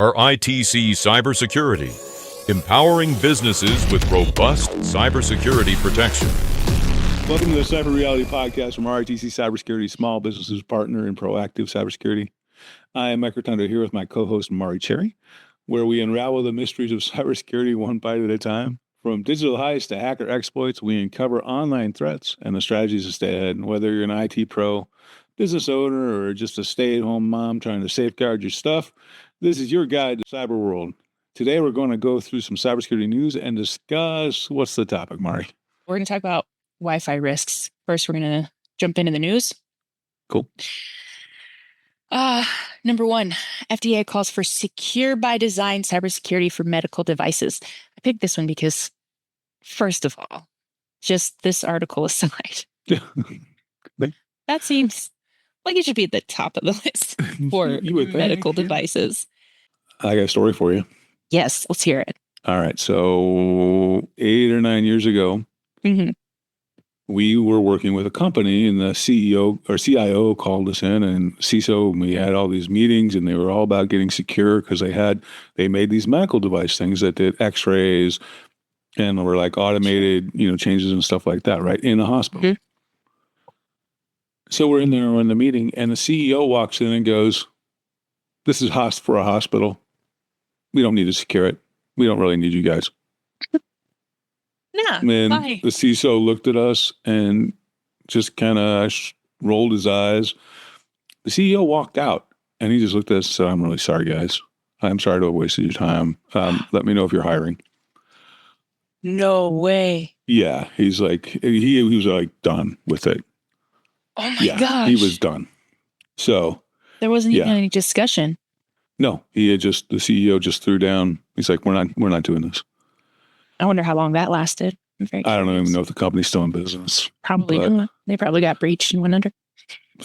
RITC Cybersecurity, empowering businesses with robust cybersecurity protection. Welcome to the Cyber Reality Podcast from RITC Cybersecurity, small businesses partner in proactive cybersecurity. I am Mike Rotondo here with my co-host Mari Cherry, where we unravel the mysteries of cybersecurity one bite at a time. From digital heists to hacker exploits, we uncover online threats and the strategies to stay ahead. And whether you're an IT pro, business owner, or just a stay-at-home mom trying to safeguard your stuff, this is your guide to cyber world. Today, we're going to go through some cybersecurity news and discuss what's the topic, Mari. We're going to talk about Wi-Fi risks. First, we're going to jump into the news. Cool. Number one, FDA calls for secure by design cybersecurity for medical devices. I picked this one because, first of all, just this article aside, that seems like it should be at the top of the list for medical devices. I got a story for you. Yes, let's hear it. All right. So 8 or 9 years ago, we were working with a company, and the CEO or CIO called us in, and CISO, and we had all these meetings, and they were all about getting secure because they made these medical device things that did x-rays and were like automated, changes and stuff like that, right? In the hospital. So we're in the meeting, and the CEO walks in and goes, "This is for a hospital. We don't need to secure it. We don't really need you guys." Yeah. And Why? the CISO looked at us and just kind of rolled his eyes. The CEO walked out, and he just looked at us and said, "I'm really sorry, guys. I'm sorry to have wasted your time. Let me know if you're hiring." No way. Yeah, he's like, he was like done with it. Oh my gosh. He was done. So there wasn't even any discussion. No, the CEO just threw down. He's like, we're not doing this. I wonder how long that lasted. I don't even know if the company's still in business. Probably not. They probably got breached and went under.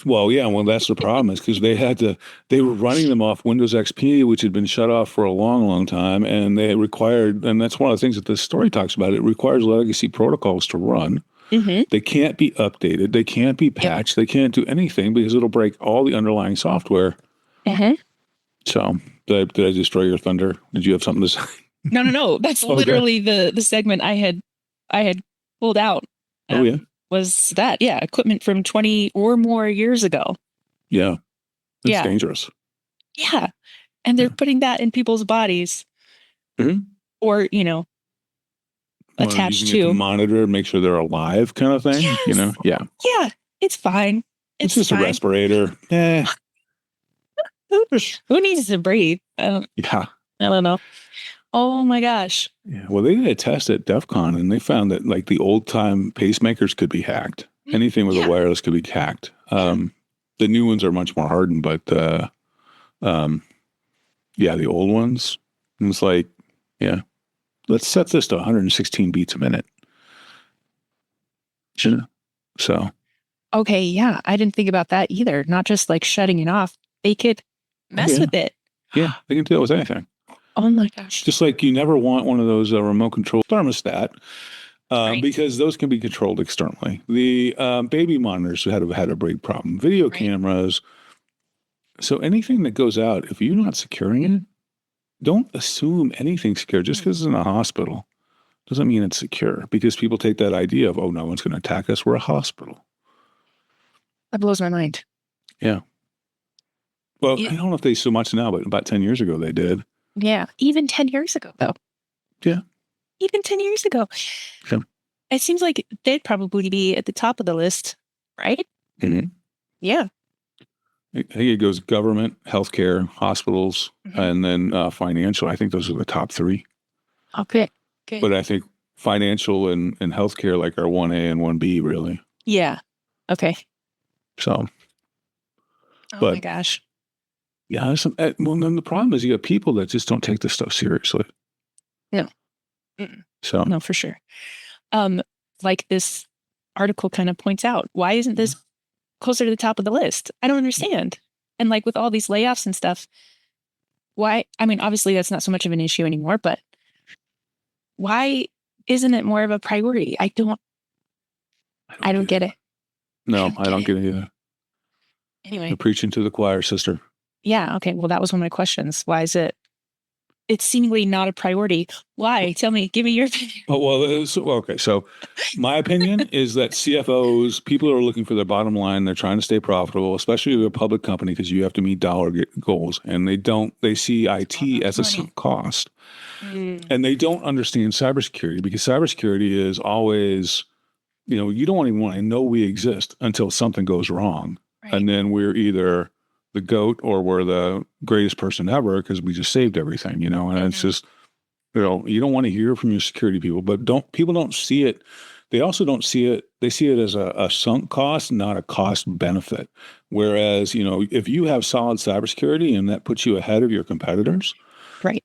Well, yeah. Well, that's the problem is because they were running them off Windows XP, which had been shut off for a long, long time. And and that's one of the things that this story talks about. It requires legacy protocols to run. They can't be updated. They can't be patched. They can't do anything because it'll break all the underlying software. So did I destroy your thunder? Did you have something to say? No. That's literally the segment I had pulled out. Was that equipment from 20 or more years ago? Yeah, it's dangerous. Yeah, and they're putting that in people's bodies, or attached to monitor, make sure they're alive, kind of thing. Yes. Yeah, it's fine. It's just fine. A respirator. Who needs to breathe? I don't know. Oh my gosh. Yeah. Well, they did a test at DEF CON, and they found that like the old time pacemakers could be hacked. Anything with a wireless could be hacked. The new ones are much more hardened, but the old ones, it's like, let's set this to 116 beats a minute. So. Okay. Yeah. I didn't think about that either. Not just like shutting it off. They could mess with it. Yeah. They can do it with anything. Oh my gosh. Just like you never want one of those remote control thermostat because those can be controlled externally. The baby monitors had a big problem. Video cameras. So anything that goes out, if you're not securing it, don't assume anything's secure. Just because it's in a hospital doesn't mean it's secure, because people take that idea of, oh, no one's going to attack us. We're a hospital. That blows my mind. Yeah. Well, I don't know if they so much now, but about 10 years ago they did. Yeah. Even 10 years ago, though. Yeah. Even 10 years ago. Yeah. It seems like they'd probably be at the top of the list, right? Yeah. I think it goes government, healthcare, hospitals, and then financial. I think those are the top three. Okay. Good. But I think financial and healthcare like are 1A and 1B, really. Yeah. Okay. So. My gosh. Yeah. Well, then the problem is you have people that just don't take this stuff seriously. No. So. No, for sure. Like this article kind of points out, why isn't this closer to the top of the list? I don't understand. And like with all these layoffs and stuff, why? I mean, obviously that's not so much of an issue anymore, but why isn't it more of a priority? I don't get it. No, I don't get it either. Anyway. You're preaching to the choir, sister. Yeah. Okay. Well, that was one of my questions. Why is it it's seemingly not a priority. Why? Tell me. Give me your opinion. Oh, well, okay. So my opinion is that CFOs, people are looking for their bottom line. They're trying to stay profitable, especially with a public company, because you have to meet dollar goals. And they see IT as a sunk cost. And they don't understand cybersecurity, because cybersecurity is always, you don't even want to know we exist until something goes wrong. Right. And then we're either the GOAT or we're the greatest person ever because we just saved everything, and it's just, you don't want to hear from your security people, but people don't see it. They also don't see it. They see it as a sunk cost, not a cost benefit. Whereas, if you have solid cybersecurity and that puts you ahead of your competitors, right,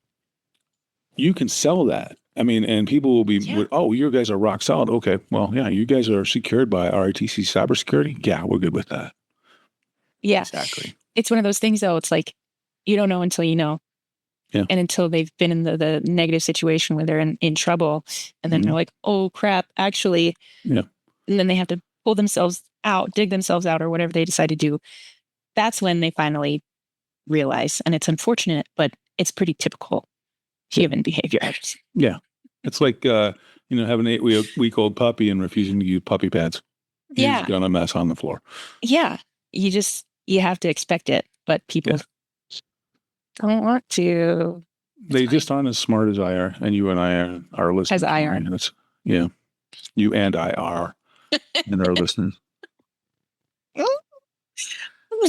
you can sell that. I mean, and people will be, oh, you guys are rock solid. Okay, well, yeah, you guys are secured by RITC Cybersecurity. Yeah, we're good with that. Yeah, exactly. It's one of those things, though. It's like you don't know until you know. Yeah. And until they've been in the negative situation where they're in trouble, and then they're like, oh, crap, actually. Yeah. And then they have to pull themselves out, dig themselves out, or whatever they decide to do. That's when they finally realize. And it's unfortunate, but it's pretty typical human behavior. Yeah. It's like, having an 8-week-old puppy and refusing to use puppy pads. Yeah. He's going to mess on the floor. Yeah. You have to expect it, but people don't want to. They just aren't as smart as I are, and you and I are listeners. As I are. Yeah. You and I are, and our listeners. I'm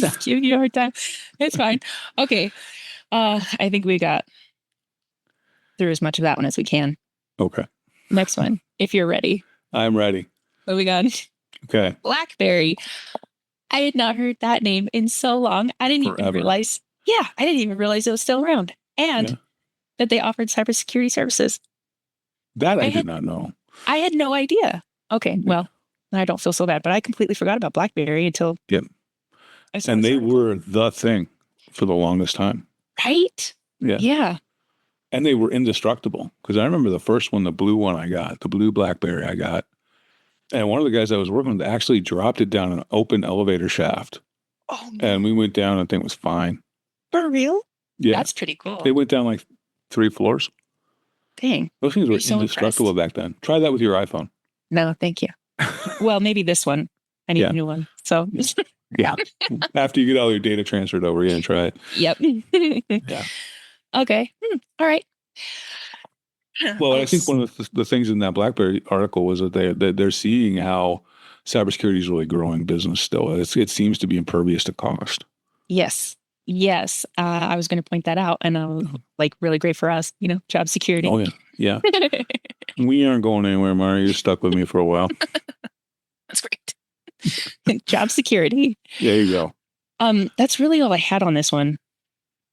just giving you a hard time. It's fine. Okay. I think we got through as much of that one as we can. Okay. Next one, if you're ready. I'm ready. What we got? Okay. BlackBerry. I had not heard that name in so long. I didn't even realize. Yeah, I didn't even realize it was still around, and that they offered cybersecurity services. That I did not know. I had no idea. Okay, well, I don't feel so bad, but I completely forgot about BlackBerry until. Yep. And they were the thing for the longest time. Right? Yeah. Yeah. And they were indestructible, because I remember the first one, the blue one I got, the blue BlackBerry I got. And one of the guys I was working with actually dropped it down an open elevator shaft. Oh, no. And we went down and the thing was fine. For real? Yeah. That's pretty cool. They went down like 3 floors. Dang. Those things were indestructible back then. Try that with your iPhone. No, thank you. Well, maybe this one. I need a new one. So. Yeah. After you get all your data transferred over, yeah, try it. Yep. Yeah. Okay. All right. Well, I think one of the things in that BlackBerry article was that they're seeing how cybersecurity is really growing business still. It seems to be impervious to cost. Yes. Yes. I was going to point that out, and like really great for us, job security. Oh, yeah. Yeah. We aren't going anywhere, Mari. You're stuck with me for a while. That's great. Job security. There you go. That's really all I had on this one.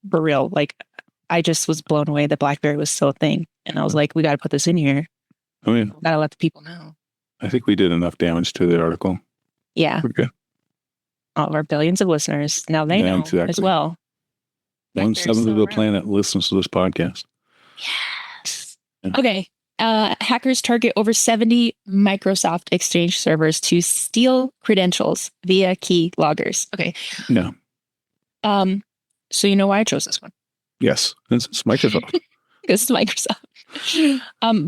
For real. Like, I just was blown away that BlackBerry was still a thing. And I was like, we got to put this in here. I mean, got to let the people know. I think we did enough damage to the article. Yeah. We're good. All of our billions of listeners. Now they know as well. 1/7 of the planet listens to this podcast. Yes. Yeah. Okay. Hackers target over 70 Microsoft Exchange servers to steal credentials via key loggers. Okay. No. So you know why I chose this one? Yes. It's Microsoft. It's Microsoft.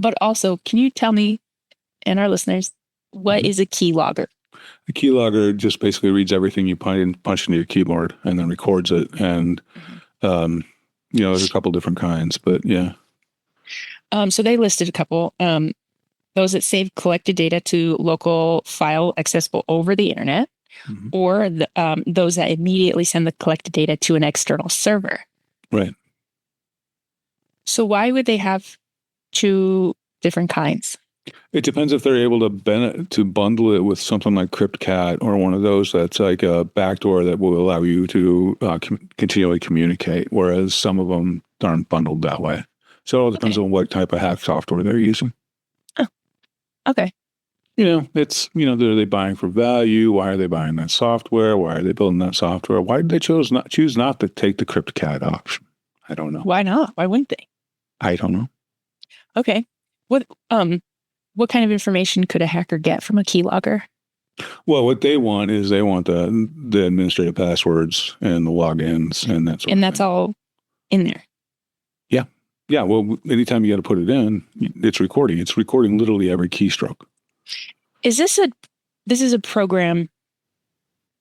But also, can you tell me and our listeners, what is a key logger? A key logger just basically reads everything you punch into your keyboard and then records it. And, there's a couple different kinds, but yeah. So they listed a couple. Those that save collected data to local file accessible over the internet, or those that immediately send the collected data to an external server. Right. So why would they have 2 different kinds? It depends if they're able to bundle it with something like CryptCat or one of those that's like a backdoor that will allow you to continually communicate, whereas some of them aren't bundled that way. So it all depends on what type of hack software they're using. Oh, okay. It's, are they buying for value? Why are they buying that software? Why are they building that software? Why did they choose not to take the CryptCat option? I don't know. Why not? Why wouldn't they? I don't know. Okay. What kind of information could a hacker get from a keylogger? Well, what they want is the administrative passwords and the logins and that sort of thing. And that's all in there. Yeah. Yeah, well, anytime you got to put it in, it's recording. It's recording literally every keystroke. Is this a program,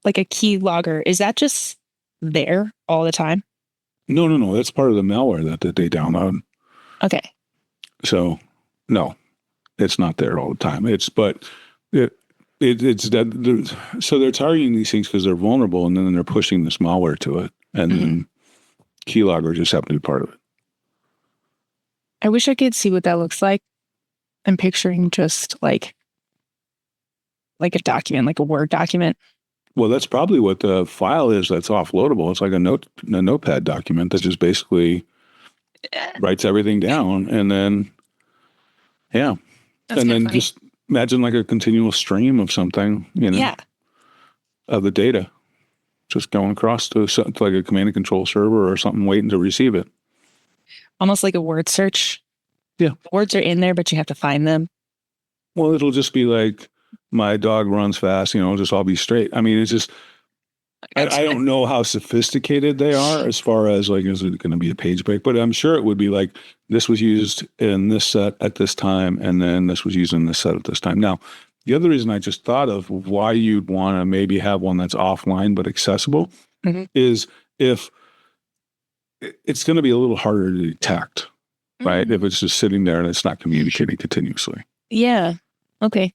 like a key logger? Is that just there all the time? No. That's part of the malware that they download. Okay. So, no, it's not there all the time. It's that. So they're targeting these things because they're vulnerable, and then they're pushing this malware to it, and then keylogger just happen to be part of it. I wish I could see what that looks like. I'm picturing just like a document, like a Word document. Well, that's probably what the file is that's offloadable. It's like a notepad document that just basically writes everything down, and then That's and then funny. just imagine like a continual stream of something, of the data, just going across to like a command and control server or something, waiting to receive it. Almost like a word search. Yeah. The words are in there, but you have to find them. Well, it'll just be like, my dog runs fast, it'll just all be straight. I mean, it's just, I don't know how sophisticated they are as far as like, is it going to be a page break? But I'm sure it would be like, this was used in this set at this time, and then this was used in this set at this time. Now, the other reason I just thought of why you'd want to maybe have one that's offline but accessible is if it's going to be a little harder to detect, right? If it's just sitting there and it's not communicating continuously. Yeah. Okay.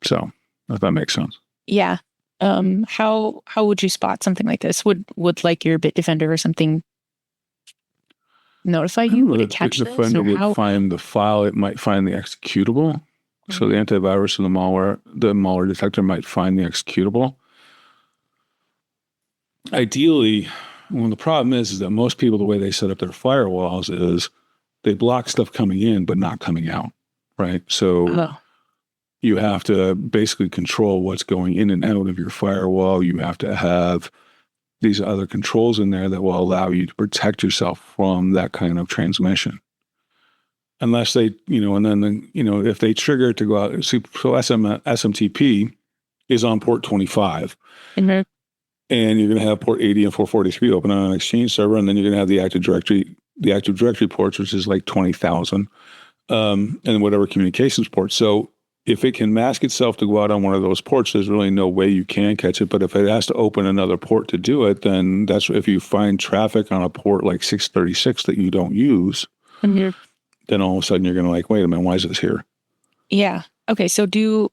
So if that makes sense. Yeah. How would you spot something like this? Would like your Bitdefender or something notify you? Would it catch this? Bitdefender would find the file. It might find the executable. So the antivirus and the malware detector might find the executable. Ideally, well, the problem is that most people, the way they set up their firewalls is they block stuff coming in but not coming out, right? So you have to basically control what's going in and out of your firewall. You have to have these other controls in there that will allow you to protect yourself from that kind of transmission. Unless they, and then, if they trigger it to go out, so SMTP is on port 25. And you're going to have port 80 and 443 open on an Exchange server, and then you're going to have the Active Directory ports, which is like 20,000, and whatever communications ports. So if it can mask itself to go out on one of those ports, there's really no way you can catch it. But if it has to open another port to do it, then that's if you find traffic on a port like 636 that you don't use, then all of a sudden you're going to like, wait a minute, why is this here? Yeah. Okay. So do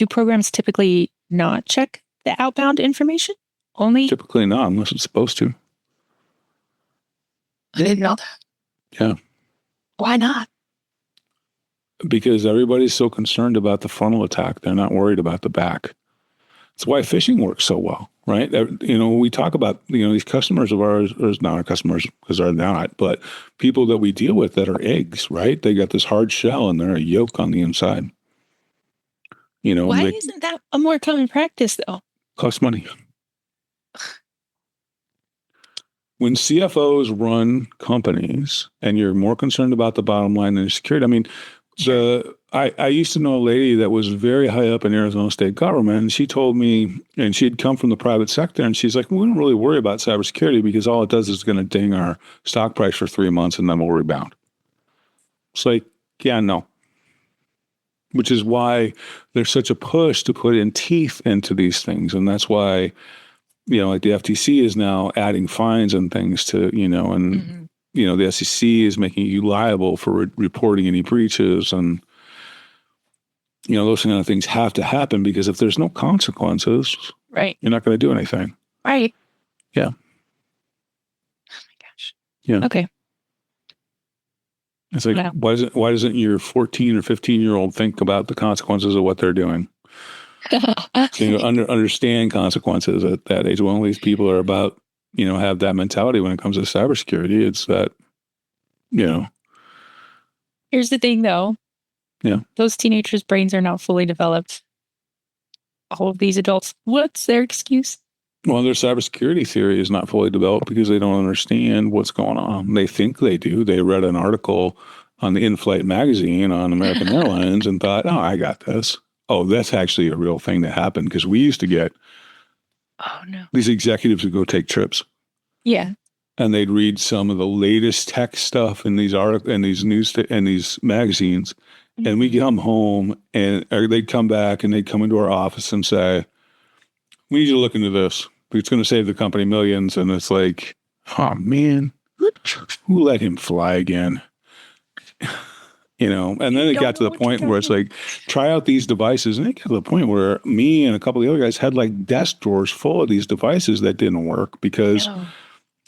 programs typically not check the outbound information only? Typically not, unless it's supposed to. I didn't know that. Yeah. Why not? Because everybody's so concerned about the frontal attack. They're not worried about the back. That's why phishing works so well, right? We talk about, these customers of ours, or not our customers because they're not, but people that we deal with that are eggs, right? They got this hard shell and they're a yolk on the inside. Why isn't that a more common practice though? Costs money. When CFOs run companies and you're more concerned about the bottom line than security, I mean, I used to know a lady that was very high up in Arizona state government, and she told me, and she'd come from the private sector, and she's like, we don't really worry about cybersecurity because all it does is going to ding our stock price for 3 months and then we'll rebound. It's like, yeah, no. Which is why there's such a push to put in teeth into these things. And that's why, like the FTC is now adding fines and things to, and the SEC is making you liable for reporting any breaches, and those kind of things have to happen because if there's no consequences, right, you're not going to do anything. Right. Yeah. Oh my gosh. Yeah. Okay. It's like, why doesn't your 14 or 15-year-old think about the consequences of what they're doing? Understand consequences at that age. Well, these people are about, have that mentality when it comes to cybersecurity. It's that, Here's the thing though. Yeah. Those teenagers' brains are not fully developed. All of these adults, what's their excuse? Well, their cybersecurity theory is not fully developed because they don't understand what's going on. They think they do. They read an article on the in-flight magazine on American Airlines and thought, oh, I got this. Oh, that's actually a real thing that happened because we used to get these executives would go take trips. Yeah. and they'd read some of the latest tech stuff in these articles and these news and these magazines. And we come home and or they'd come back and they'd come into our office and say, we need you to look into this. It's going to save the company millions. And it's like, oh man, who let him fly again? And then it got to the point where it's like, try out these devices. And it got to the point where me and a couple of the other guys had like desk drawers full of these devices that didn't work because,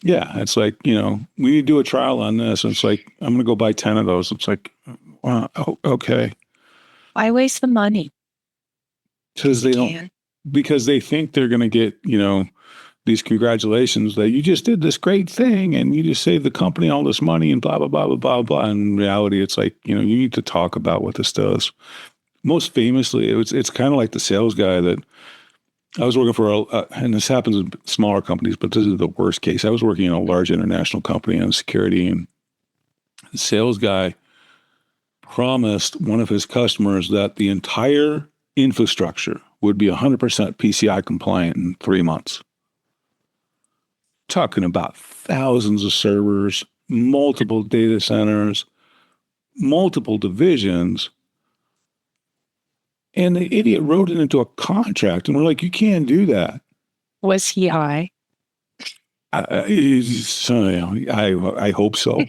it's like, we need to do a trial on this. And it's like, I'm going to go buy 10 of those. It's like, wow, okay. Why waste the money? Because because they think they're going to get, these congratulations that you just did this great thing and you just saved the company all this money and blah, blah, blah, blah, blah, blah. In reality, it's like, you need to talk about what this does. Most famously, it's kind of like the sales guy that I was working for, and this happens in smaller companies, but this is the worst case. I was working in a large international company on security, and the sales guy promised one of his customers that the entire infrastructure would be 100% PCI compliant in 3 months. Talking about thousands of servers, multiple data centers, multiple divisions. And the idiot wrote it into a contract. And we're like, you can't do that. Was he high? I hope so.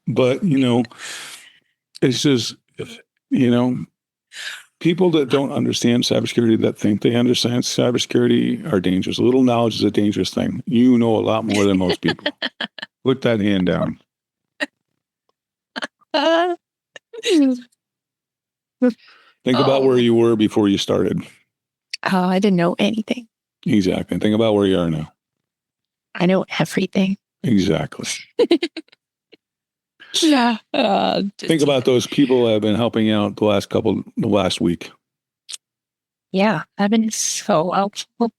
But, it's just, people that don't understand cybersecurity, that think they understand cybersecurity, are dangerous. A little knowledge is a dangerous thing. You know a lot more than most people. Put that hand down. Think about where you were before you started. Oh, I didn't know anything. Exactly. Think about where you are now. I know everything. Exactly. Yeah. Think about those people that have been helping out the last week. Yeah, I've been so helpful.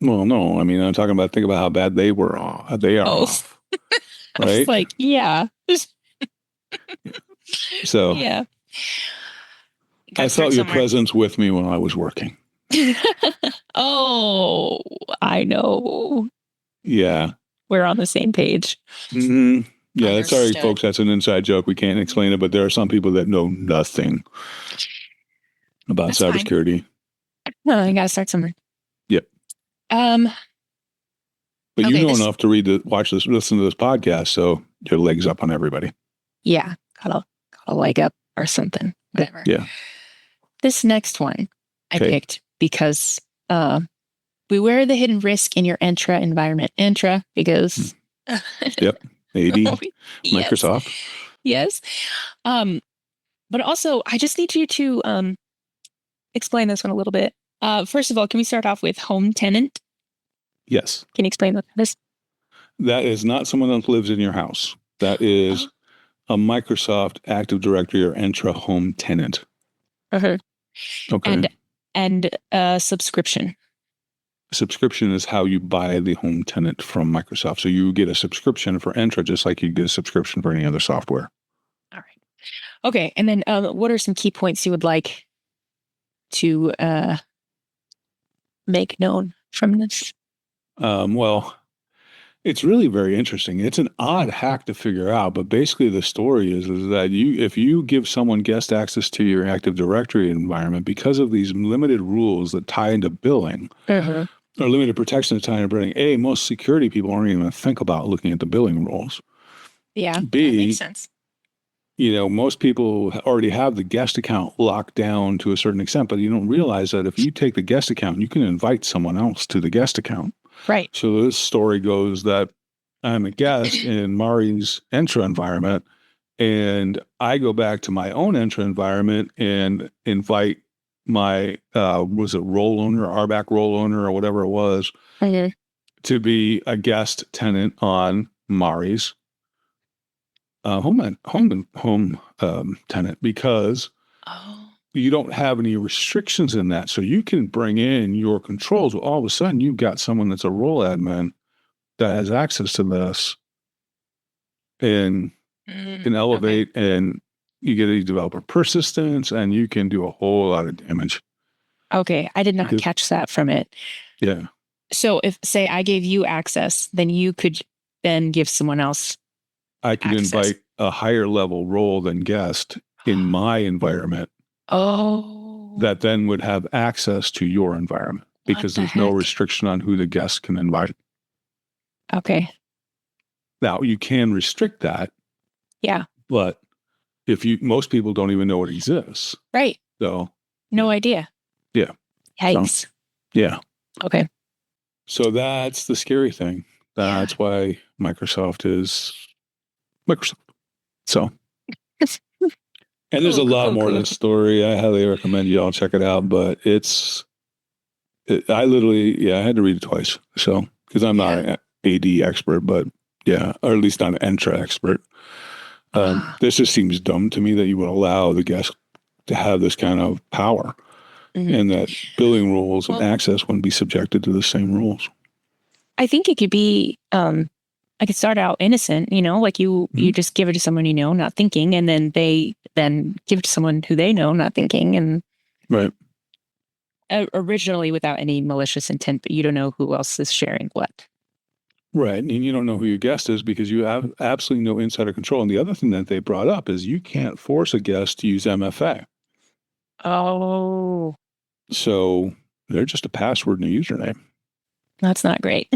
Well, no, I mean, I'm talking about, think about how bad they were off. They are off. Right? I was like, yeah. So, yeah. I felt your presence with me when I was working. Oh, I know. Yeah. We're on the same page. Mm-hmm. Yeah, that's sorry, Understood. folks. That's an inside joke. We can't explain it, but there are some people that know nothing about That's fine. cybersecurity. No, I gotta start somewhere. Yep. Um, But Okay, you know this- enough to listen to this podcast, so your leg's up on everybody. yeah, got a leg up or something. Whatever. Yeah. This next one I Okay. picked because beware the hidden risk in your Entra environment. Entra because Yep. AD, Yes. Microsoft. Yes. But also I just need you to explain this one a little bit. First of all, can we start off with home tenant? Yes. Can you explain what that is? That is not someone that lives in your house. That is a Microsoft Active Directory or Entra home tenant. Uh-huh. Okay. And subscription. Subscription is how you buy the home tenant from Microsoft. So you get a subscription for Entra just like you get a subscription for any other software. All right. Okay. And then what are some key points you would like to make known from this? Well, it's really very interesting. It's an odd hack to figure out, but basically the story is that if you give someone guest access to your Active Directory environment because of these limited rules that tie into billing, Uh-huh. or limited protection that tie into billing, most security people aren't even going to think about looking at the billing rules. Yeah, that B, makes sense. most people already have the guest account locked down to a certain extent, but you don't realize that if you take the guest account, you can invite someone else to the guest account. Right. So this story goes that I'm a guest in Mari's Entra environment, and I go back to my own Entra environment and invite my, was it role owner, RBAC role owner, or whatever it was, Uh-huh. to be a guest tenant on Mari's home tenant, because Oh. you don't have any restrictions in that. So you can bring in your controls. Well, all of a sudden you've got someone that's a role admin that has access to this and can elevate, and you get a developer persistence, and you can do a whole lot of damage. Okay. I did not Because- catch that from it. Yeah. So if, say, I gave you access, then you could then give someone else I could access. invite a higher level role than guest in my environment Oh, that then would have access to your environment because the there's no heck? restriction on who the guest can invite. Okay. Now, you can restrict that, Yeah. but most people don't even know it exists. Right. So, No idea. Yeah. Yikes. yeah. Okay. So that's the scary thing. That's why Microsoft is Microsoft. So, and there's a lot more to the story. I highly recommend you all check it out, but I had to read it twice. So, because I'm not an AD expert, but or at least not an Entra expert. This just seems dumb to me that you would allow the guest to have this kind of power and that billing rules and access wouldn't be subjected to the same rules. I think it could be, I could start out innocent, like you just give it to someone not thinking, and then they then give it to someone who they know, not thinking, and right. Originally without any malicious intent, but you don't know who else is sharing what. Right. And you don't know who your guest is because you have absolutely no insider control. And the other thing that they brought up is you can't force a guest to use MFA. Oh. So they're just a password and a username. That's not great.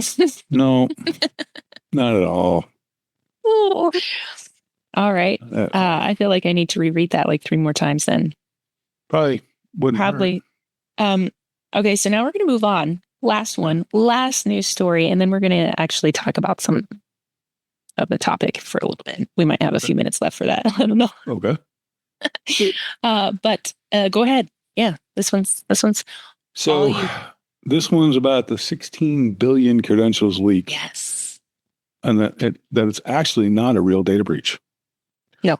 No, not at all. Ooh. All right. I feel like I need to reread that like 3 more times then. Probably wouldn't hurt. Okay, so now we're going to move on. Last news story, and then we're going to actually talk about some of the topic for a little bit. We might have a few minutes left for that. I don't know. Okay. But go ahead. Yeah, this one's. So this one's about the 16 billion credentials leak. Yes. And that it's actually not a real data breach. No.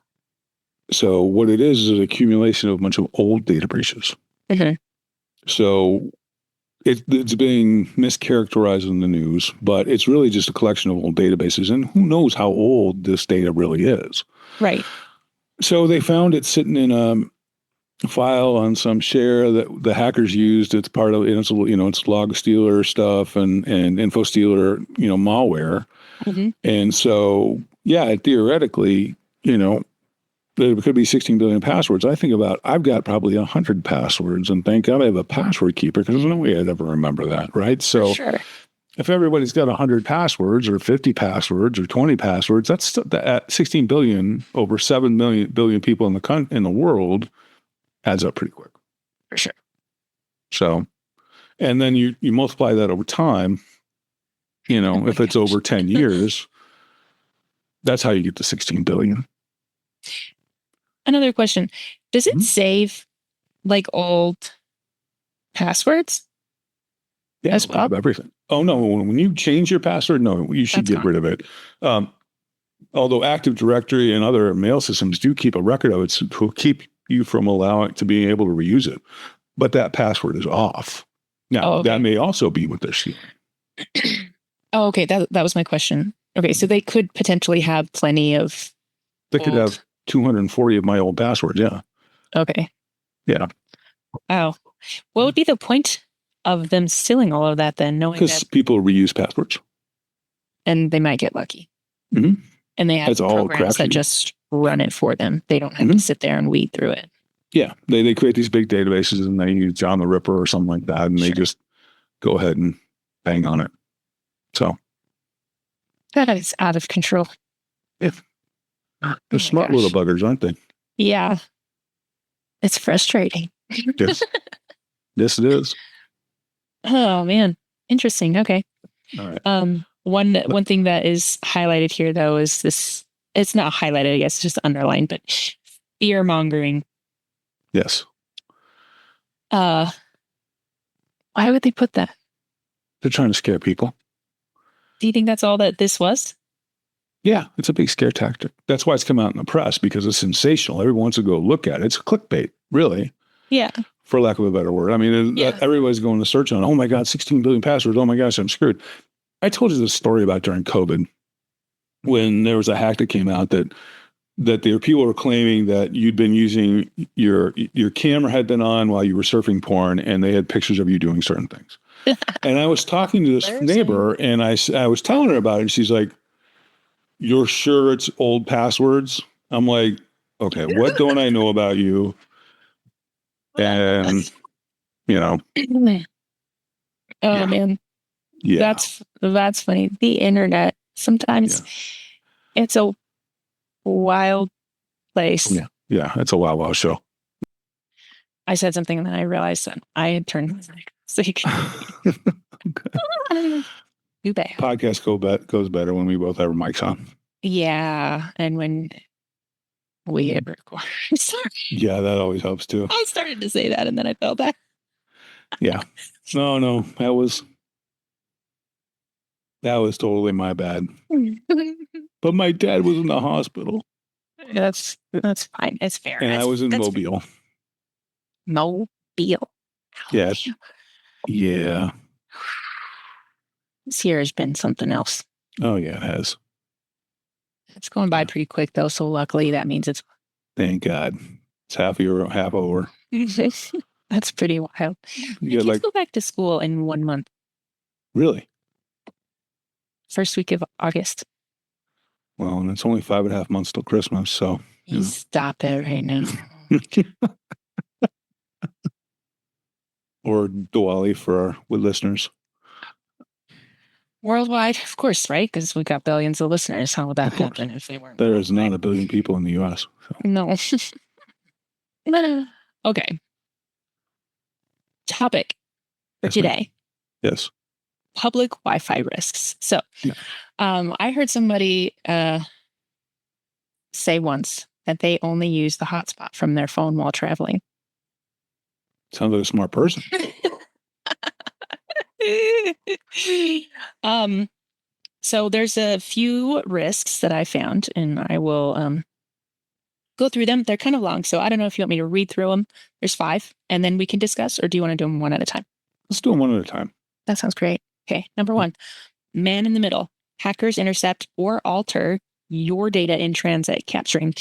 So what it is an accumulation of a bunch of old data breaches. Mm-hmm. So it's being mischaracterized in the news, but it's really just a collection of old databases. And who knows how old this data really is. Right. So they found it sitting in a file on some share that the hackers used. It's part of it's log stealer stuff and info stealer, malware. Mm-hmm. And so, theoretically, there could be 16 billion passwords. I think I've got probably 100 passwords, and thank God I have a password keeper because there's no way I'd ever remember that, right? So if everybody's got 100 passwords or 50 passwords or 20 passwords, that's at 16 billion over 7 billion people in the world adds up pretty quick. For sure. So, and then you multiply that over time, if it's over 10 years, that's how you get to 16 billion. Another question. Does it save like old passwords? Yeah, everything. Oh, no. When you change your password, no, you should get rid of it. Although Active Directory and other mail systems do keep a record of it to keep you from allowing to being able to reuse it. But that password is off. Now, that may also be what they're stealing. Oh, okay. That was my question. Okay, so they could potentially have plenty of. They could have 240 of my old passwords. Yeah. Okay. Yeah. Wow. What would be the point of them stealing all of that then? Knowing because people reuse passwords, and they might get lucky. Mm-hmm. And they have That's programs that just run it for them. They don't have to sit there and weed through it. Yeah, they create these big databases and they use John the Ripper or something like that, and they just go ahead and bang on it. So that is out of control. Yeah. They're smart little buggers, aren't they? Yeah. It's frustrating. Yes. Yes, it is. Oh, man. Interesting. Okay. All right. One thing that is highlighted here, though, is this. It's not highlighted, I guess, it's just underlined, but fear mongering. Yes. Why would they put that? They're trying to scare people. Do you think that's all that this was? Yeah, it's a big scare tactic. That's why it's come out in the press, because it's sensational. Everyone wants to go look at it. It's clickbait, really. Yeah. For lack of a better word. I mean, everybody's going to search on, oh my God, 16 billion passwords. Oh my gosh, I'm screwed. I told you this story about during COVID when there was a hack that came out that there people were claiming that you'd been using your camera had been on while you were surfing porn, and they had pictures of you doing certain things. And I was talking to this neighbor, and I was telling her about it, and she's like, you're sure it's old passwords. I'm like, okay, what don't I know about you? And, Oh yeah. man, Yeah. that's funny. The internet sometimes it's a wild place. Yeah. Yeah. It's a wow wow show. I said something and then I realized that I had turned sick. Too bad. Podcast goes better when we both have our mics on. Yeah, and when we hit record. Sorry, Yeah, that always helps too. I started to say that and then I felt that. Yeah. No, that was totally my bad. But my dad was in the hospital. That's fine. It's fair. And I was in Mobile. Mobile. Yeah. Yeah. This year has been something else. Oh yeah, it has. It's going by pretty quick though, so luckily that means it's Thank God. It's half over. that's pretty wild. You Kids like go back to school in 1 month. really? First week of August. Well, and it's only 5.5 months till Christmas, so You stop it right now. or Diwali for our listeners. Worldwide, of course, right? Because we got billions of listeners. How would that happen if they weren't? There is not 1 billion people in the U.S. So. No. No. Okay. Topic for today. Yes. Public Wi-Fi risks. So, I heard somebody say once that they only use the hotspot from their phone while traveling. Sounds like a smart person. So there's a few risks that I found, and I will go through them. They're kind of long, so I don't know if you want me to read through them. There's 5, and then we can discuss, or do you want to do them one at a time? Let's do them one at a time. That sounds great. Okay, number 1, man in the middle. Hackers intercept or alter your data in transit, capturing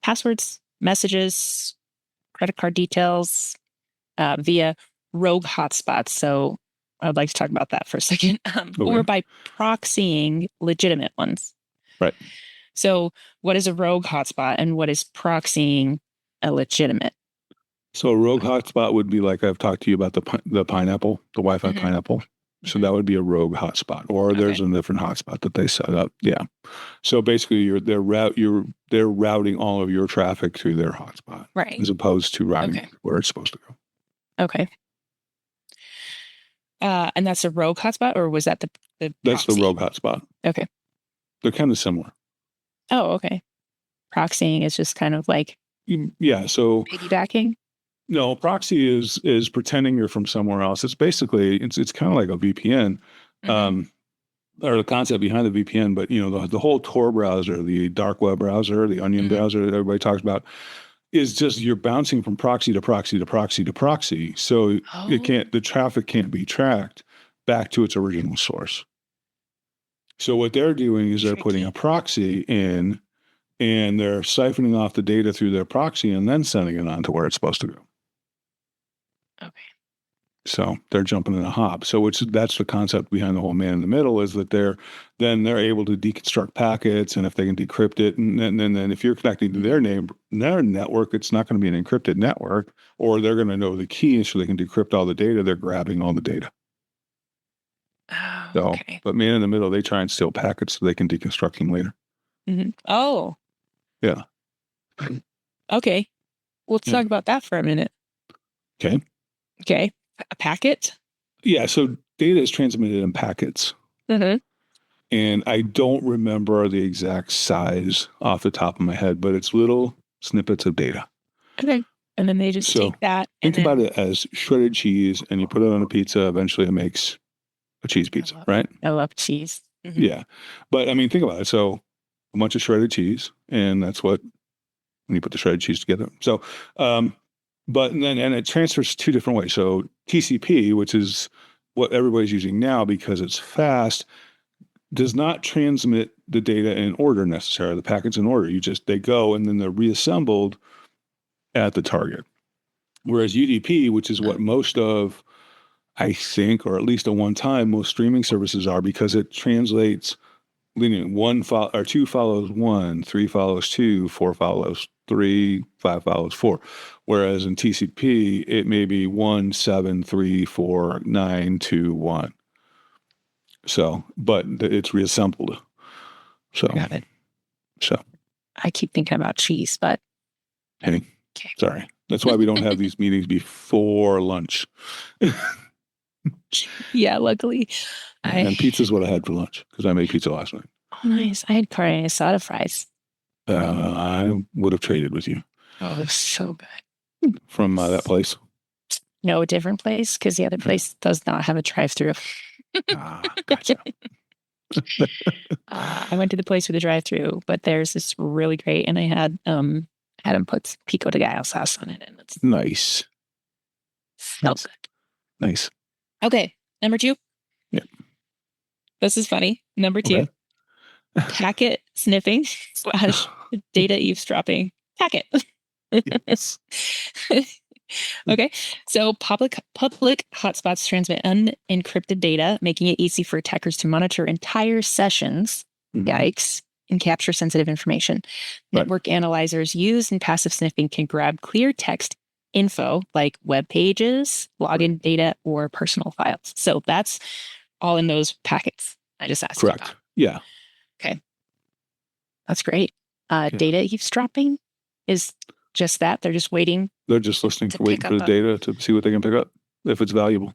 passwords, messages, credit card details via rogue hotspots. So I'd like to talk about that for a second. Or by proxying legitimate ones. Right. So what is a rogue hotspot and what is proxying a legitimate? So a rogue hotspot would be like I've talked to you about the pineapple, the Wi-Fi pineapple. So that would be a rogue hotspot, or there's a different hotspot that they set up. Yeah. So basically, they're routing all of your traffic through their hotspot, right? As opposed to routing where it's supposed to go. Okay. And that's a rogue hotspot, or was that the That's proxy? the rogue hotspot. Okay. They're kind of similar. Oh, okay. Proxying is just kind of like so piggybacking. No, proxy is pretending you're from somewhere else. It's basically it's kind of like a VPN, or the concept behind the VPN. But the whole Tor browser, the dark web browser, the Onion browser that everybody talks about, is just you're bouncing from proxy to proxy to proxy to proxy. So the traffic can't be tracked back to its original source. So what they're doing is they're putting a proxy in, and they're siphoning off the data through their proxy and then sending it on to where it's supposed to go. Okay. So they're jumping in a hop. So that's the concept behind the whole man in the middle, is that they're able to deconstruct packets, and if they can decrypt it, and then if you're connecting to their network, it's not going to be an encrypted network, or they're going to know the key, so they can decrypt all the data. They're grabbing all the data. Oh, okay. But man in the middle, they try and steal packets so they can deconstruct them later. Oh. Yeah. Okay. Let's talk about that for a minute. Okay. A packet? Yeah. So data is transmitted in packets. And I don't remember the exact size off the top of my head, but it's little snippets of data. Okay. And then they just take that. Think about it as shredded cheese, and you put it on a pizza. Eventually it makes a cheese pizza, right? I love cheese. Yeah. But I mean, think about it. So a bunch of shredded cheese, and that's when you put the shredded cheese together. So, but then it transfers 2 different ways. So TCP, which is what everybody's using now because it's fast, does not transmit the data in order necessarily. The packets in order. They go and then they're reassembled at the target. Whereas UDP, which is what most of, I think, or at least at one time, most streaming services are, because it translates linear. Or 2 follows 1, 3 follows 2, 4 follows 3, 5 follows 4. Whereas in TCP, it may be 1, 7, 3, 4, 9, 2, 1. So, but it's reassembled. So, Got it. so, I keep thinking about cheese, but hey, okay. sorry. That's why we don't have these meetings before lunch. Yeah, luckily. And pizza's what I had for lunch because I made pizza last night. Oh, nice. I had carne asada fries. I would have traded with you Oh, it was so good. from that place. No, a different place because the other place does not have a drive-through. Gotcha. I went to the place with a drive-through, but there's this really great, and I had him put pico de gallo sauce on it, and it's Nice. so Nice. good. Nice. Okay, number 2. Yeah. This is funny. Number 2, Okay. packet sniffing / data eavesdropping. Packet. Yes. Okay, so public hotspots transmit unencrypted data, making it easy for attackers to monitor entire sessions. Mhm. Yikes. And capture sensitive information. Right. Network analyzers used in passive sniffing can grab clear text info like web pages, login data, or personal files. So that's all in those packets I just asked you Correct. about. Yeah. Okay. That's great. Data eavesdropping is just that. They're just waiting. They're just listening, To waiting pick for the up data to see what they can pick up if it's valuable.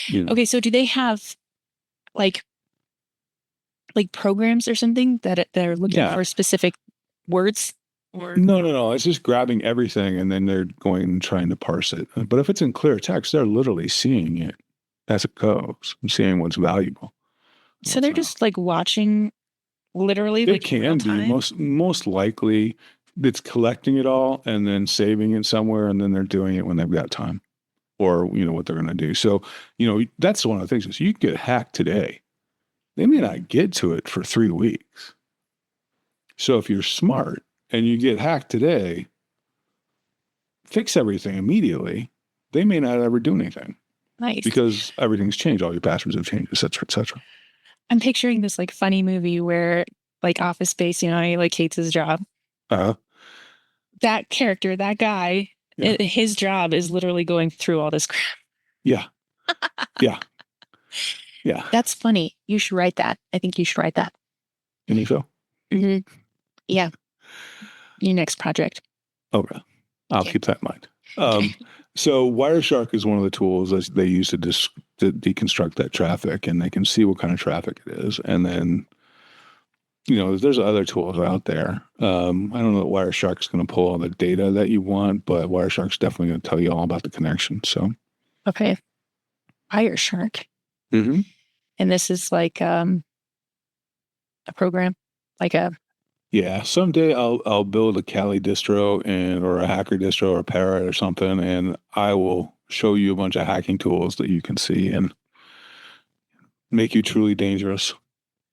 You know. Okay, so do they have like programs or something that they're looking Yeah. for specific words? Or No. It's just grabbing everything and then they're going and trying to parse it. But if it's in clear text, they're literally seeing it as it goes and seeing what's valuable. so they're just like watching literally It like in real can be time? most likely it's collecting it all and then saving it somewhere and then they're doing it when they've got time or what they're going to do. So, that's one of the things is you can get hacked today. They may not get to it for 3 weeks. So if you're smart and you get hacked today, fix everything immediately. They may not ever do anything Nice. because everything's changed. All your passwords have changed, et cetera, et cetera. I'm picturing this like funny movie where like Office Space, he like hates his job. That character, that guy, Yeah. his job is literally going through all this crap. Yeah. Yeah. Yeah. That's funny. You should write that. I think you should write that. You think so? Mm-hmm. Yeah. Your next project. Okay. I'll keep that in mind. So Wireshark is one of the tools that they use to deconstruct that traffic, and they can see what kind of traffic it is. And then, there's other tools out there. I don't know that Wireshark's going to pull all the data that you want, but Wireshark's definitely going to tell you all about the connection. So, okay. Wireshark. mm-hmm. And this is like a program, like a. Yeah, someday I'll build a Kali distro or a hacker distro or a Parrot or something, and I will show you a bunch of hacking tools that you can see and make you truly dangerous.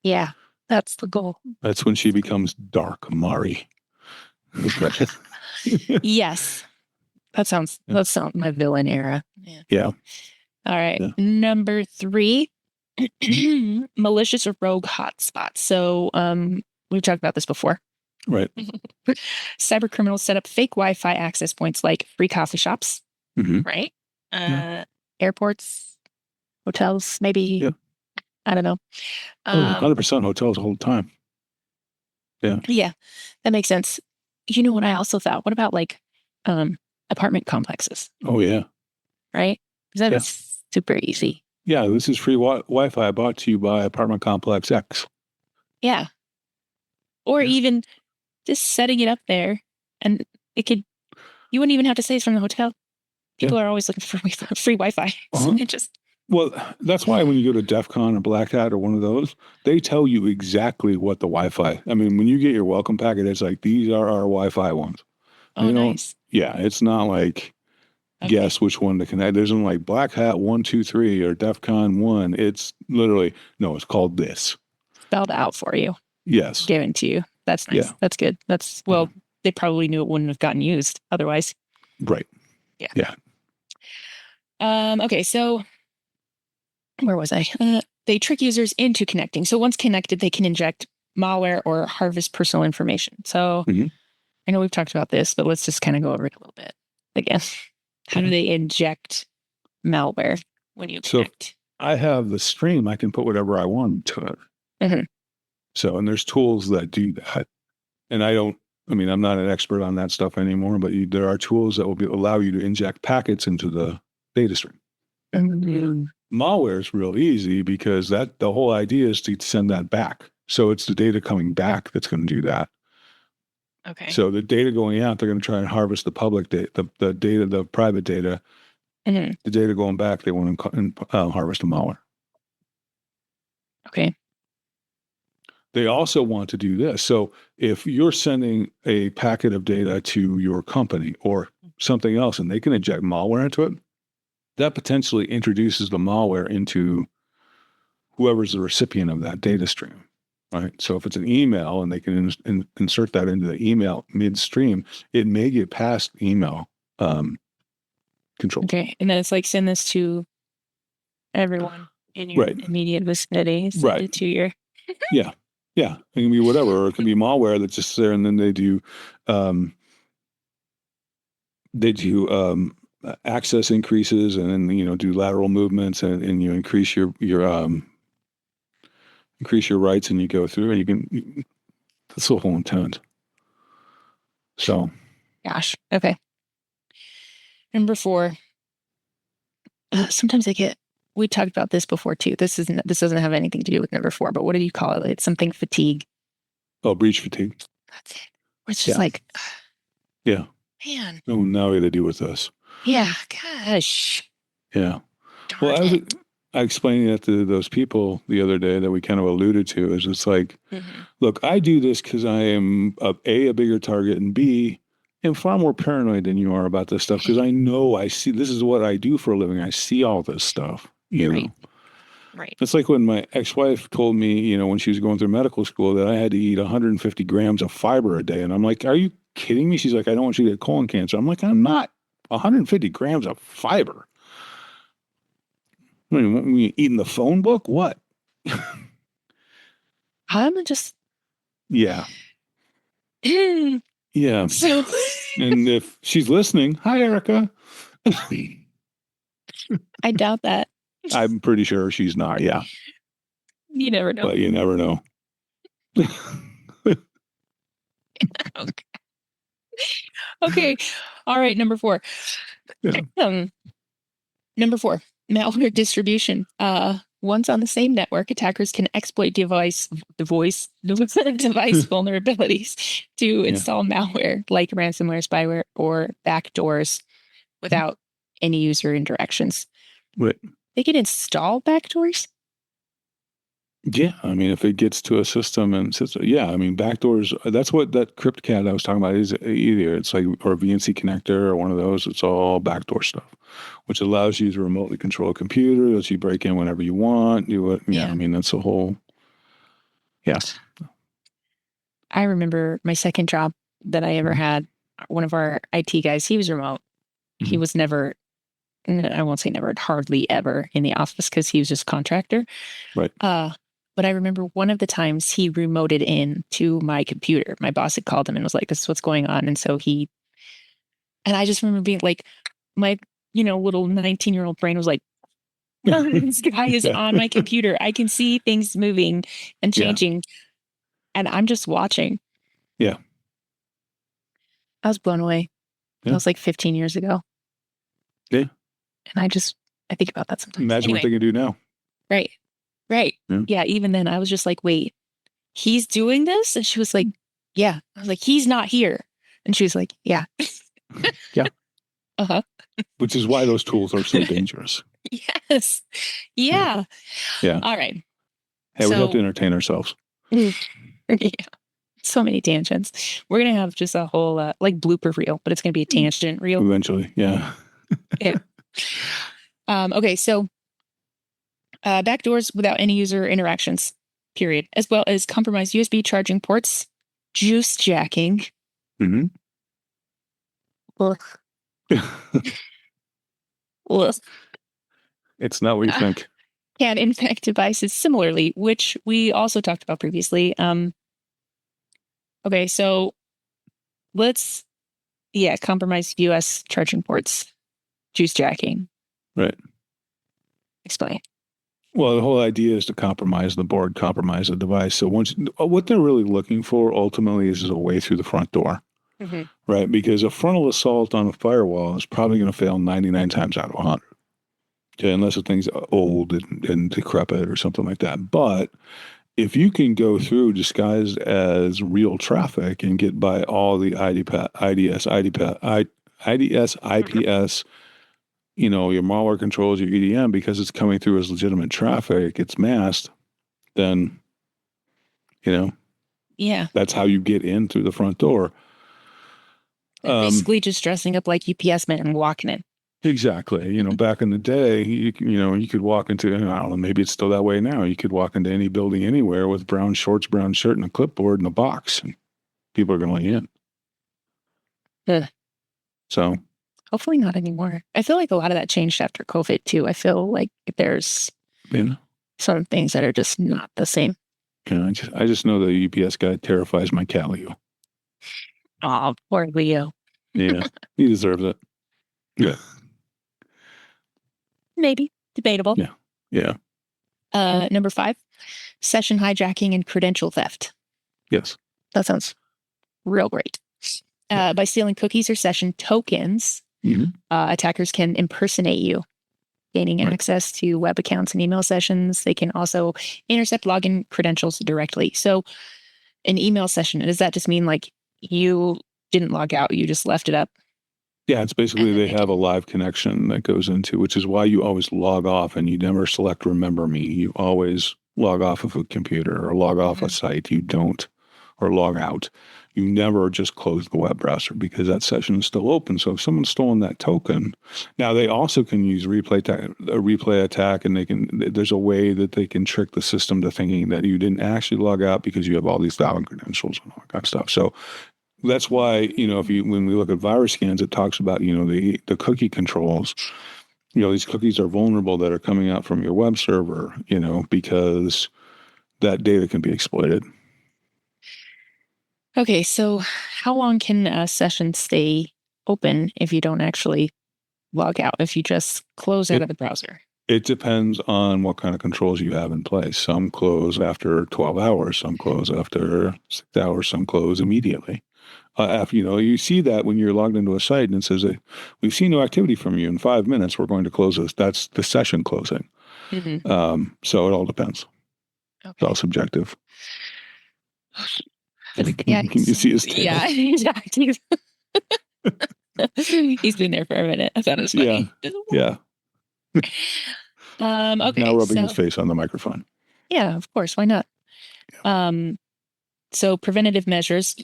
Yeah, that's the goal. That's when she becomes Dark Mari. Yes, that sounds my villain era. Yeah. All right, Yeah. Number 3, malicious or rogue hotspots. So, we've talked about this before. Right. Cyber criminals set up fake Wi-Fi access points like free coffee shops, Mm-hmm. right? Yeah. Airports, hotels, maybe. Yeah. I don't know. 100% hotels all the time. Yeah. Yeah, that makes sense. You know what I also thought? What about like apartment complexes, Oh, yeah. right? Because that is super easy. Yeah, this is free Wi-Fi brought to you by Apartment Complex X. Yeah. Or even just setting it up there, and you wouldn't even have to say it's from the hotel. People are always looking for free Wi-Fi. So it just. Well, that's why when you go to DEF CON or Black Hat or one of those, they tell you exactly what the Wi-Fi. I mean, when you get your welcome packet, it's like, these are our Wi-Fi ones. Oh, nice. Yeah, it's not like guess which one to connect. There's not like Black Hat 1, 2, 3 or DEF CON 1. It's literally, no, it's called this. Spelled out for you. Yes. Given to you. That's nice. Yeah. That's good. They probably knew it wouldn't have gotten used otherwise. Right. Yeah. Okay, so where was I? they trick users into connecting. So once connected, they can inject malware or harvest personal information. So Mhm. I know we've talked about this, but let's just kind of go over it a little bit again. How do they inject malware when you So connect? I have the stream. I can put whatever I want to it. Mhm. So, and there's tools that do that. And I'm not an expert on that stuff anymore, but there are tools that will allow you to inject packets into the data stream. Mhm. Malware is real easy because the whole idea is to send that back. So it's the data coming back that's going to do that. Okay. So the data going out, they're going to try and harvest the public data, the data, the private data. Mhm. The data going back, they want to harvest the malware. Okay. They also want to do this. So if you're sending a packet of data to your company or something else and they can inject malware into it, that potentially introduces the malware into whoever's the recipient of that data stream, right? So if it's an email and they can insert that into the email midstream, it may get past email control. Okay. And then it's like send this to everyone in your Right. immediate vicinity. Send Right. it to your Yeah. Yeah. It can be whatever, or it can be malware that's just there, and then they do access increases, and then do lateral movements, and you increase your rights, and you go through, and that's the whole intent. So gosh. Okay. Number 4. Sometimes we talked about this before too. This doesn't have anything to do with number 4, but what do you call it? It's something fatigue. breach fatigue. That's it. It's just like, Yeah. man. Oh, now we got to deal with this. Yeah. Gosh. Yeah. Darn Well, it. I explained that to those people the other day that we kind of alluded to. Is it's like, look, I do this because I am a bigger target, and B, am far more paranoid than you are about this stuff because I see this is what I do for a living. I see all this stuff. Right. It's like when my ex-wife told me, when she was going through medical school, that I had to eat 150 grams of fiber a day, and I'm like, are you kidding me? She's like, I don't want you to get colon cancer. I'm like, I'm not. 150 grams of fiber. I mean, you eating the phone book? What? I'm just. Yeah. So. Yeah. And if she's listening, hi, Erica. I doubt that. I'm pretty sure she's not. Yeah. You never know. But you never know. Okay. All right. Number 4. Yeah. Number 4, malware distribution. Once on the same network, attackers can exploit device vulnerabilities to install malware like ransomware, spyware, or backdoors without any user interactions. Right. They can install backdoors? Yeah. I mean, if it gets to a system yeah. I mean, backdoors, that's what that CryptCat I was talking about is either. It's like, or a VNC connector or one of those. It's all backdoor stuff, which allows you to remotely control a computer, lets you break in whenever you want, do it. Yeah. I mean, that's the whole. Yeah. I remember my second job that I ever had, one of our IT guys, he was remote. He was never, I won't say never, hardly ever in the office because he was just contractor. Right. But I remember one of the times he remoted in to my computer. My boss had called him and was like, this is what's going on. And so and I just remember being like, my, little 19-year-old brain was like, this guy is on my computer. I can see things moving and changing. And I'm just watching. Yeah. I was blown away. Yeah. That was like 15 years ago. Yeah. And I think about that sometimes. Imagine what they can do now. Right. Yeah. Even then I was just like, wait, he's doing this? And she was like, yeah. I was like, he's not here. And she was like, yeah. Yeah. Uh-huh. Which is why those tools are so dangerous. Yes. Yeah. Yeah. All right. Hey, we have to entertain ourselves. Yeah. So many tangents. We're going to have just a whole like blooper reel, but it's going to be a tangent reel. Eventually. Yeah. Yeah. Okay. So backdoors without any user interactions, period, as well as compromised USB charging ports, juice jacking. Mm-hmm. Ugh. It's not what you think. can infect devices similarly, which we also talked about previously. Okay, so let's, compromise US charging ports, juice jacking. Right. Explain. Well, the whole idea is to compromise the board, compromise the device. So what they're really looking for ultimately is a way through the front door, right? Because a frontal assault on a firewall is probably going to fail 99 times out of 100. Okay, unless the thing's old and decrepit or something like that. But if you can go through disguised as real traffic and get by all the IDS, IPS, your malware controls, your EDM, because it's coming through as legitimate traffic, it's masked, then, that's how you get in through the front door. Basically just dressing up like UPS men and walking in. Exactly. Back in the day, you could walk into, I don't know, maybe it's still that way now. You could walk into any building anywhere with brown shorts, brown shirt, and a clipboard and a box. And people are going to let you in. Ugh. So hopefully not anymore. I feel like a lot of that changed after COVID too. I feel like there's some things that are just not the same. I just know the UPS guy terrifies my cat Leo. Oh, poor Leo. Yeah, he deserves it. Yeah. Maybe. Debatable. Yeah. Number 5, session hijacking and credential theft. Yes. That sounds real great. By stealing cookies or session tokens, attackers can impersonate you, gaining access to web accounts and email sessions. They can also intercept login credentials directly. So an email session, does that just mean like you didn't log out, you just left it up? Yeah, it's basically they have a live connection that goes into, which is why you always log off and you never select remember me. You always log off of a computer or log off a site. You don't, or log out. You never just close the web browser because that session is still open. So if someone's stolen that token, now they also can use a replay attack, and there's a way that they can trick the system to thinking that you didn't actually log out because you have all these valid credentials and all that kind of stuff. So that's why, when we look at virus scans, it talks about, the cookie controls. These cookies are vulnerable that are coming out from your web server, because that data can be exploited. Okay, so how long can a session stay open if you don't actually log out, if you just close out of the browser? It depends on what kind of controls you have in place. Some close after 12 hours, some close after 6 hours, some close immediately. After you see that when you're logged into a site and it says, we've seen no activity from you in 5 minutes, we're going to close this. That's the session closing. So it all depends. Okay. It's all subjective. Yeah, can you see his tail? Yeah, exactly. He's been there for a minute. I thought it was funny. Yeah. Okay. Now rubbing his face on the microphone. Yeah, of course. Why not? Yeah. So preventative measures,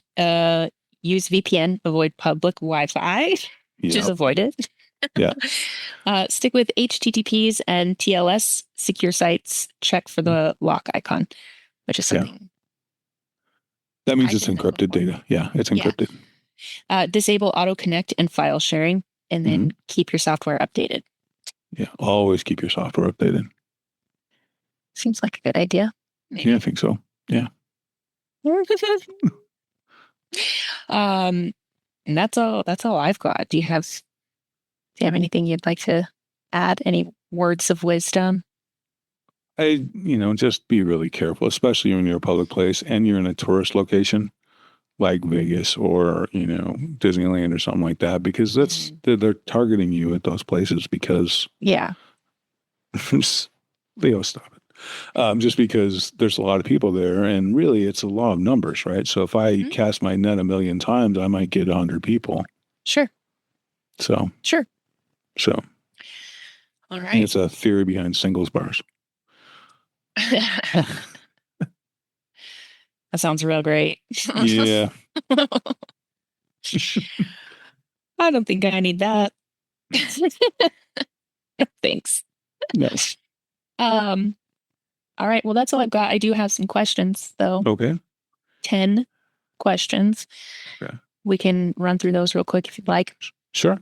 use VPN, avoid public Wi-Fi. Just avoid it. Yeah. Stick with HTTPs and TLS, secure sites, check for the lock icon, which is something. That means it's encrypted data. Yeah, it's encrypted. Disable auto connect and file sharing, and then keep your software updated. Yeah, always keep your software updated. Seems like a good idea. Maybe. Yeah, I think so. Yeah. And that's all I've got. Do you have anything you'd like to add? Any words of wisdom? Just be really careful, especially when you're a public place and you're in a tourist location like Vegas or, Disneyland or something like that, because they're targeting you at those places because Leo, stop it. Just because there's a lot of people there, and really it's a law of numbers, right? So if I cast my net 1 million times, I might get 100 people. Sure. So. All right. It's a theory behind singles bars. That sounds real great. Yeah. I don't think I need that. Thanks. No. All right. Well, that's all I've got. I do have some questions, though. Okay. 10 questions. Okay. We can run through those real quick if you'd like. Sure.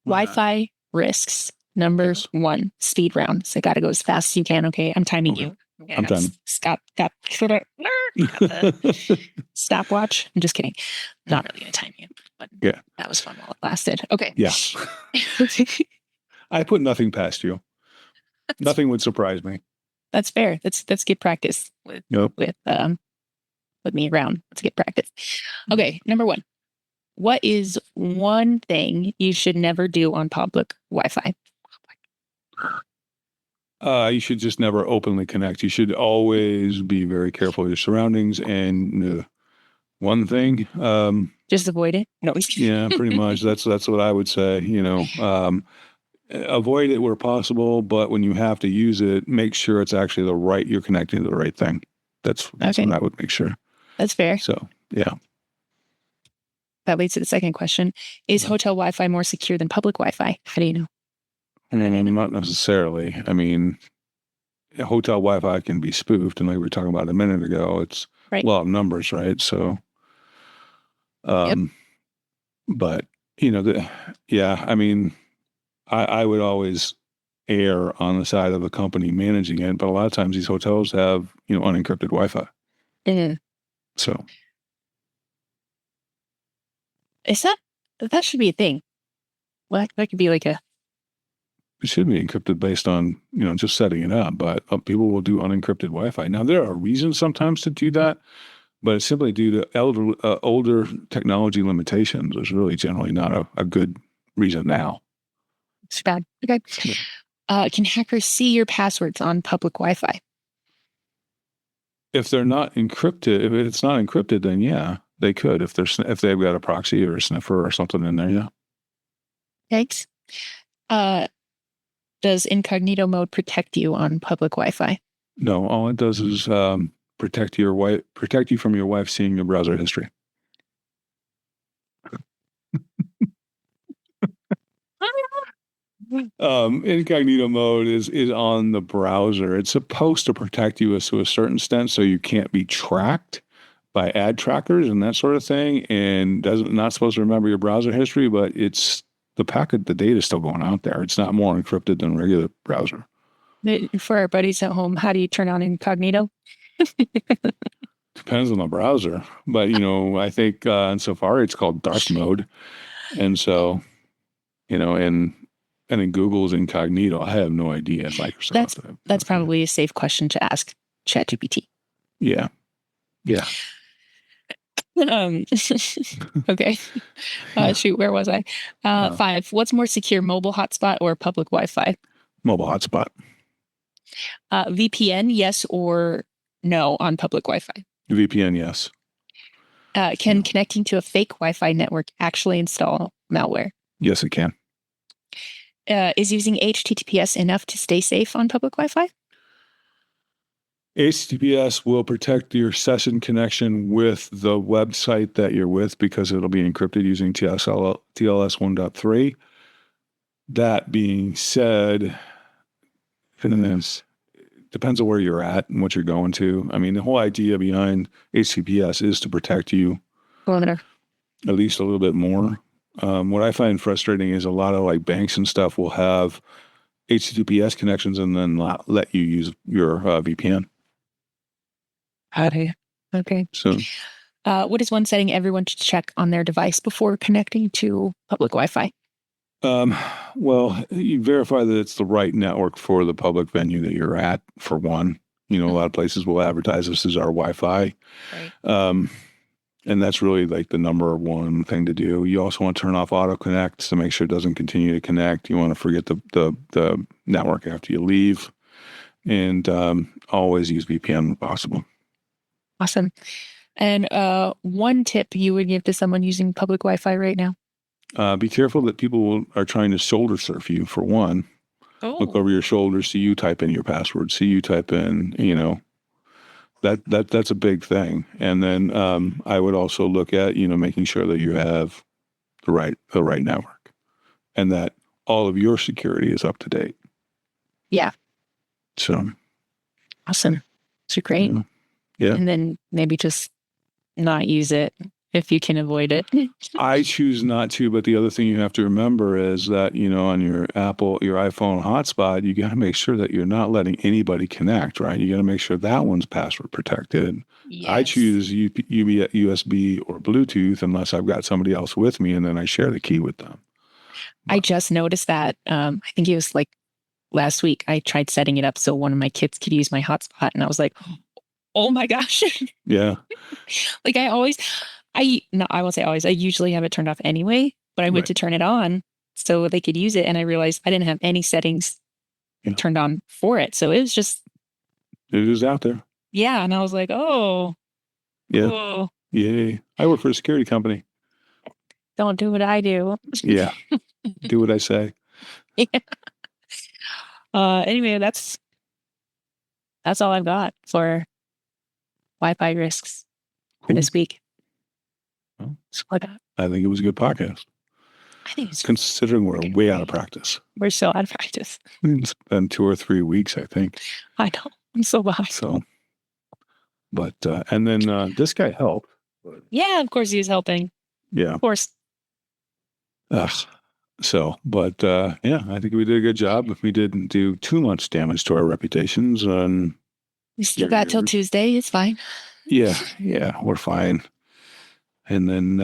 Wi-Fi risks. Number Yes. 1, speed round. So got to go as fast as you can. Okay, I'm timing Okay. you. Okay, I'm timing. Got the stopwatch. I'm just kidding. Not really gonna time you, but Yeah. that was fun while it lasted. Okay. Yeah. I put nothing past you. Nothing would surprise me. That's fair. That's good practice with Yep. me around. Let's get practice. Okay, number 1. What is one thing you should never do on public Wi-Fi? You should just never openly connect. You should always be very careful of your surroundings. And one thing, Just avoid it. No. yeah, pretty much. That's what I would say. Avoid it where possible, but when you have to use it, make sure it's actually you're connecting to the right thing. That's Okay. what I would make sure. That's fair. So yeah. That leads to the second question. Is hotel Wi-Fi more secure than public Wi-Fi? How do you know? Not necessarily. I mean, hotel Wi-Fi can be spoofed, and like we were talking about a minute ago, it's Right. law of numbers, right? So, Yep. but I mean, I would always err on the side of the company managing it, but a lot of times these hotels have unencrypted Wi-Fi. Mm. So that should be a thing. Well, that could be like a. it should be encrypted based on just setting it up, but people will do unencrypted Wi-Fi. Now there are reasons sometimes to do that, but it's simply due to older technology limitations. There's really generally not a good reason now. It's bad. Okay. Can hackers see your passwords on public Wi-Fi? If they're not encrypted, if it's not encrypted, then yeah, they could. If they've got a proxy or a sniffer or something in there, yeah. Thanks. Does incognito mode protect you on public Wi-Fi? No, all it does is protect you from your wife seeing your browser history. Incognito mode is on the browser. It's supposed to protect you to a certain extent, so you can't be tracked by ad trackers and that sort of thing. And not supposed to remember your browser history, but the data is still going out there. It's not more encrypted than regular browser. For our buddies at home, how do you turn on incognito? Depends on the browser, but I think in Safari it's called dark mode, and so and in Google's incognito, I have no idea. Microsoft. That's probably a safe question to ask ChatGPT. Yeah. Okay. Shoot, where was I? 5. What's more secure, mobile hotspot or public Wi-Fi? Mobile hotspot. VPN, yes or no on public Wi-Fi? VPN, yes. Can connecting to a fake Wi-Fi network actually install malware? Yes, it can. Is using HTTPS enough to stay safe on public Wi-Fi? HTTPS will protect your session connection with the website that you're with because it'll be encrypted using TLS 1.3. That being said, it depends on where you're at and what you're going to. I mean, the whole idea behind HTTPS is to protect you at least a little bit more. What I find frustrating is a lot of banks and stuff will have HTTPS connections and then let you use your VPN. Okay. So, what is one setting everyone should check on their device before connecting to public Wi-Fi? Well, you verify that it's the right network for the public venue that you're at, for one. A lot of places will advertise this as our Wi-Fi. Right. And that's really the number one thing to do. You also want to turn off auto connect to make sure it doesn't continue to connect. You want to forget the network after you leave, and always use VPN when possible. Awesome. And one tip you would give to someone using public Wi-Fi right now? Be careful that people are trying to shoulder surf you, for one. Oh. Look over your shoulder, see you type in your password, see you type in, that's a big thing. And then I would also look at, making sure that you have the right network and that all of your security is up to date. Yeah. So. Awesome. So great. Yeah. And then maybe just not use it if you can avoid it. I choose not to, but the other thing you have to remember is that, on your iPhone hotspot, you got to make sure that you're not letting anybody connect, right? You got to make sure that one's password protected. I Yes. choose USB or Bluetooth unless I've got somebody else with me, and then I share the key with them. I just noticed that. I think it was like last week. I tried setting it up so one of my kids could use my hotspot, and I was like, "Oh my gosh!" Yeah. Like I won't say always. I usually have it turned off anyway, but I went Right. to turn it on so they could use it, and I realized I didn't have any settings turned on for it. So it was just It is out there. yeah, and I was like, "Oh, Yeah. cool. Yay. I work for a security company. Don't do what I do." Yeah. Do what I say. Yeah. Anyway, that's all I've got for Wi-Fi risks for Cool. this week. Well, That's all I got. I think it was a good podcast. I think it's Considering we're way out of practice. we're so out of practice. It's been 2 or 3 weeks, I think. I know. I'm so behind. So, but, and then this guy helped. Yeah, of course he was helping. Yeah. Of course. So, but, yeah, I think we did a good job. We didn't do too much damage to our reputations. And We still got till Tuesday. It's fine. yeah, we're fine. And then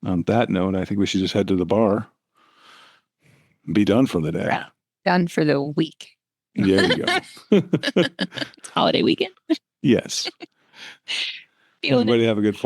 on that note, I think we should just head to the bar. Be done for the day. Yeah. Done for the week. There you go. It's holiday weekend. Yes. Feeling it. Everybody have a good 4th.